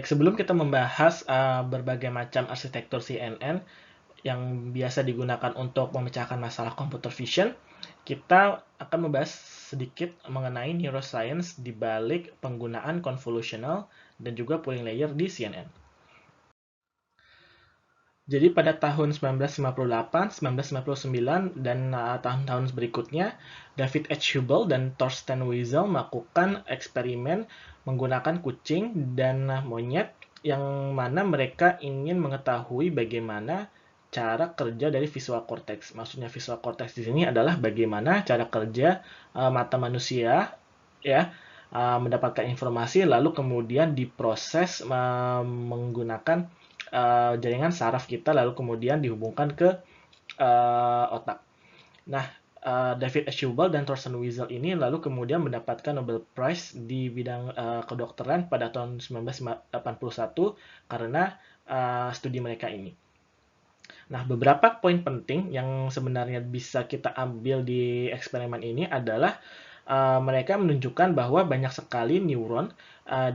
Baik, sebelum kita membahas berbagai macam arsitektur CNN yang biasa digunakan untuk memecahkan masalah computer vision, kita akan membahas sedikit mengenai neuroscience di balik penggunaan convolutional dan juga pooling layer di CNN. Jadi pada tahun 1958, 1959, dan tahun-tahun berikutnya, David H. Hubel dan Thorsten Wiesel melakukan eksperimen menggunakan kucing dan monyet yang mana mereka ingin mengetahui bagaimana cara kerja dari visual cortex. Maksudnya visual cortex di sini adalah bagaimana cara kerja mata manusia ya mendapatkan informasi lalu kemudian diproses menggunakan jaringan saraf kita lalu kemudian dihubungkan ke otak. Nah, David H. Hubel dan Thorsten Wiesel ini lalu kemudian mendapatkan Nobel Prize di bidang kedokteran pada tahun 1981 karena studi mereka ini. Nah, beberapa poin penting yang sebenarnya bisa kita ambil di eksperimen ini adalah mereka menunjukkan bahwa banyak sekali neuron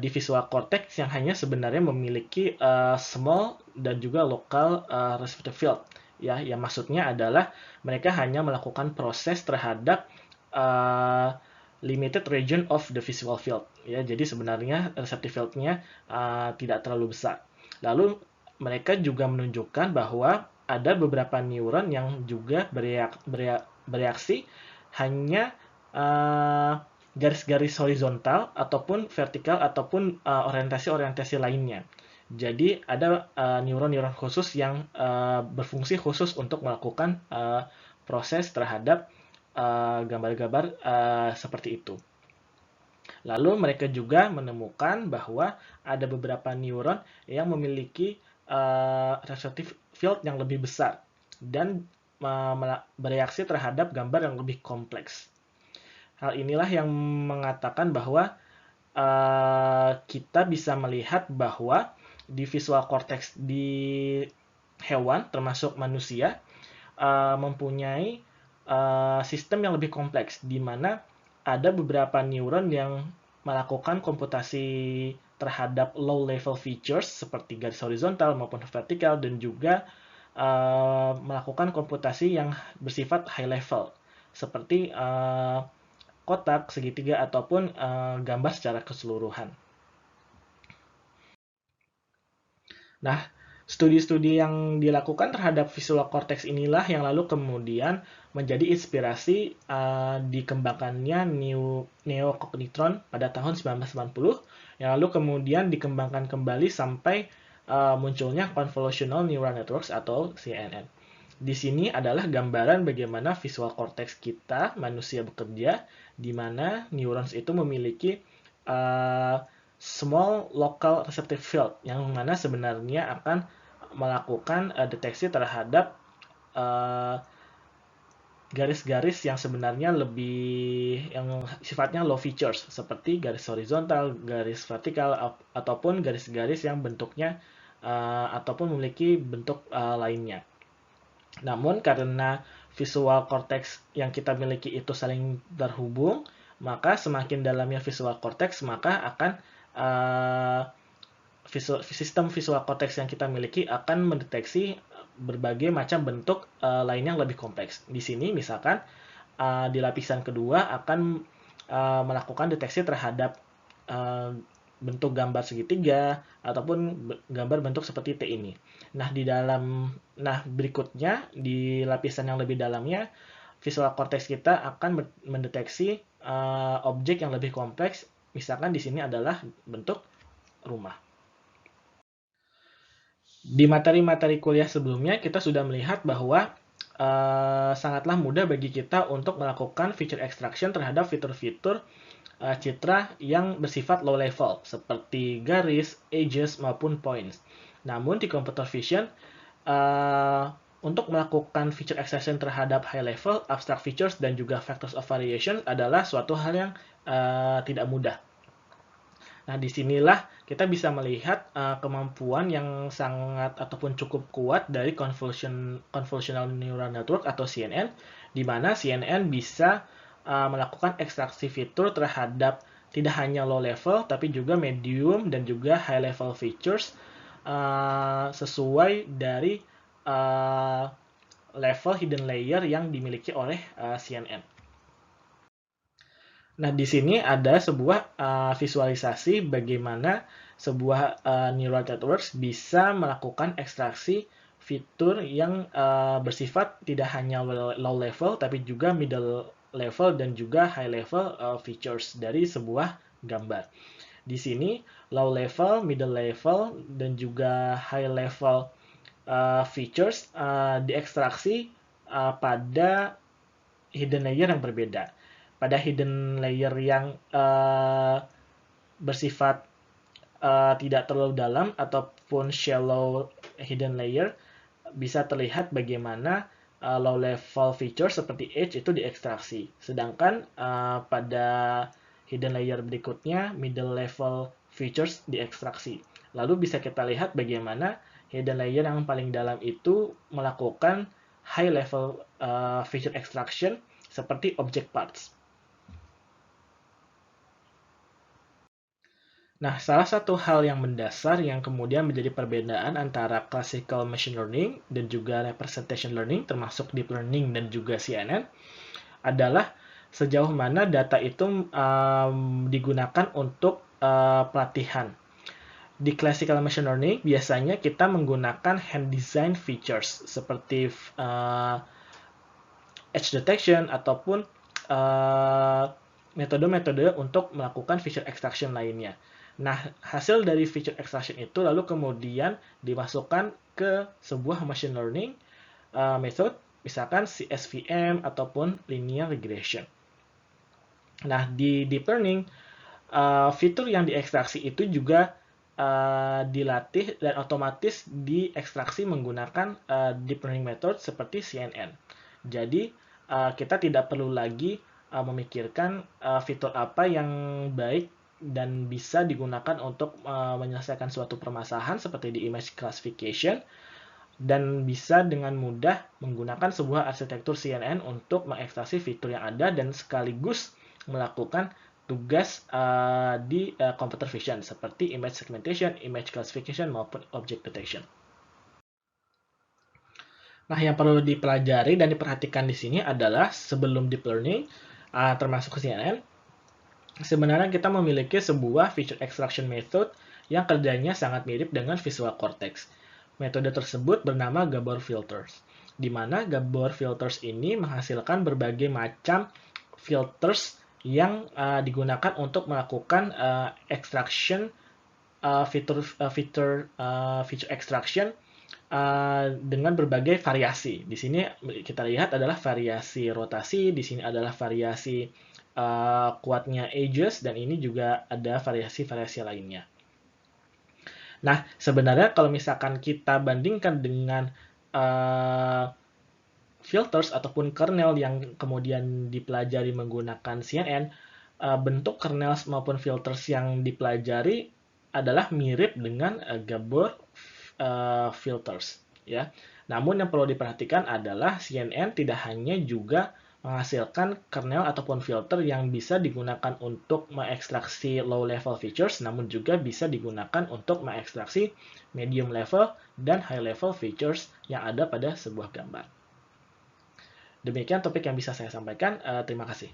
di visual cortex yang hanya sebenarnya memiliki small dan juga local receptive field. Ya, yang maksudnya adalah mereka hanya melakukan proses terhadap limited region of the visual field. Ya, jadi sebenarnya receptive field-nya tidak terlalu besar. Lalu mereka juga menunjukkan bahwa ada beberapa neuron yang juga bereaksi hanya garis-garis horizontal ataupun vertikal ataupun orientasi-orientasi lainnya. Jadi ada neuron-neuron khusus yang berfungsi khusus untuk melakukan proses terhadap gambar-gambar seperti itu. Lalu mereka juga menemukan bahwa ada beberapa neuron yang memiliki receptive field yang lebih besar dan bereaksi terhadap gambar yang lebih kompleks. Hal inilah yang mengatakan bahwa kita bisa melihat bahwa di visual cortex di hewan, termasuk manusia, mempunyai sistem yang lebih kompleks, di mana ada beberapa neuron yang melakukan komputasi terhadap low-level features seperti garis horizontal maupun vertikal, dan juga melakukan komputasi yang bersifat high level, seperti kotak, segitiga, ataupun gambar secara keseluruhan. Nah, studi-studi yang dilakukan terhadap visual cortex inilah yang lalu kemudian menjadi inspirasi dikembangkannya neocognitron pada tahun 1980, yang lalu kemudian dikembangkan kembali sampai munculnya convolutional neural networks atau CNN. Di sini adalah gambaran bagaimana visual cortex kita, manusia, bekerja, di mana neurons itu memiliki small local receptive field, yang mana sebenarnya akan melakukan deteksi terhadap garis-garis yang sebenarnya yang sifatnya low features, seperti garis horizontal, garis vertikal, ataupun garis-garis yang bentuknya ataupun memiliki bentuk lainnya. Namun karena visual cortex yang kita miliki itu saling terhubung, maka semakin dalamnya visual cortex, maka akan sistem visual cortex yang kita miliki akan mendeteksi berbagai macam bentuk lain yang lebih kompleks. Di sini misalkan di lapisan kedua akan melakukan deteksi terhadap bentuk gambar segitiga ataupun gambar bentuk seperti T ini. Nah, berikutnya di lapisan yang lebih dalamnya visual cortex kita akan mendeteksi objek yang lebih kompleks. Misalkan di sini adalah bentuk rumah. Di materi-materi kuliah sebelumnya kita sudah melihat bahwa sangatlah mudah bagi kita untuk melakukan feature extraction terhadap fitur-fitur citra yang bersifat low level, seperti garis, edges, maupun points. Namun di computer vision, untuk melakukan feature extraction terhadap high level, abstract features, dan juga factors of variation adalah suatu hal yang tidak mudah. Nah, disinilah kita bisa melihat kemampuan yang sangat ataupun cukup kuat dari convolutional neural network atau CNN, di mana CNN bisa melakukan ekstraksi fitur terhadap tidak hanya low level, tapi juga medium dan juga high level features sesuai dari level hidden layer yang dimiliki oleh CNN. Nah, di sini ada sebuah visualisasi bagaimana sebuah neural networks bisa melakukan ekstraksi fitur yang bersifat tidak hanya low level, tapi juga middle level dan juga high level features dari sebuah gambar. Di sini low level, middle level, dan juga high level features diekstraksi pada hidden layer yang berbeda. Pada hidden layer yang bersifat tidak terlalu dalam ataupun shallow hidden layer, bisa terlihat bagaimana low level feature seperti edge itu diekstraksi. Sedangkan pada hidden layer berikutnya, middle level features diekstraksi. Lalu bisa kita lihat bagaimana hidden layer yang paling dalam itu melakukan high level feature extraction seperti object parts. Nah, salah satu hal yang mendasar yang kemudian menjadi perbedaan antara classical machine learning dan juga representation learning, termasuk deep learning dan juga CNN, adalah sejauh mana data itu digunakan untuk pelatihan. Di classical machine learning, biasanya kita menggunakan hand design features seperti edge detection ataupun metode-metode untuk melakukan feature extraction lainnya. Nah, hasil dari feature extraction itu lalu kemudian dimasukkan ke sebuah machine learning method, misalkan CSVM ataupun linear regression. Nah, di deep learning, fitur yang diekstraksi itu juga dilatih dan otomatis diekstraksi menggunakan deep learning method seperti CNN. Jadi, kita tidak perlu lagi memikirkan fitur apa yang baik dan bisa digunakan untuk menyelesaikan suatu permasalahan seperti di image classification, dan bisa dengan mudah menggunakan sebuah arsitektur CNN untuk mengekstraksi fitur yang ada dan sekaligus melakukan tugas di computer vision seperti image segmentation, image classification, maupun object detection. Nah, yang perlu dipelajari dan diperhatikan di sini adalah sebelum deep learning, termasuk CNN, sebenarnya kita memiliki sebuah feature extraction method yang kerjanya sangat mirip dengan visual cortex. Metode tersebut bernama Gabor filters, di mana Gabor filters ini menghasilkan berbagai macam filters yang digunakan untuk melakukan extraction feature extraction dengan berbagai variasi. Di sini kita lihat adalah variasi rotasi, di sini adalah variasi kuatnya edges, dan ini juga ada variasi-variasi lainnya. Nah, sebenarnya kalau misalkan kita bandingkan dengan filters ataupun kernel yang kemudian dipelajari menggunakan CNN, bentuk kernel maupun filters yang dipelajari adalah mirip dengan Gabor filters, ya. Namun yang perlu diperhatikan adalah CNN tidak hanya juga menghasilkan kernel ataupun filter yang bisa digunakan untuk mengekstraksi low level features, namun juga bisa digunakan untuk mengekstraksi medium level dan high level features yang ada pada sebuah gambar. Demikian topik yang bisa saya sampaikan. Terima kasih.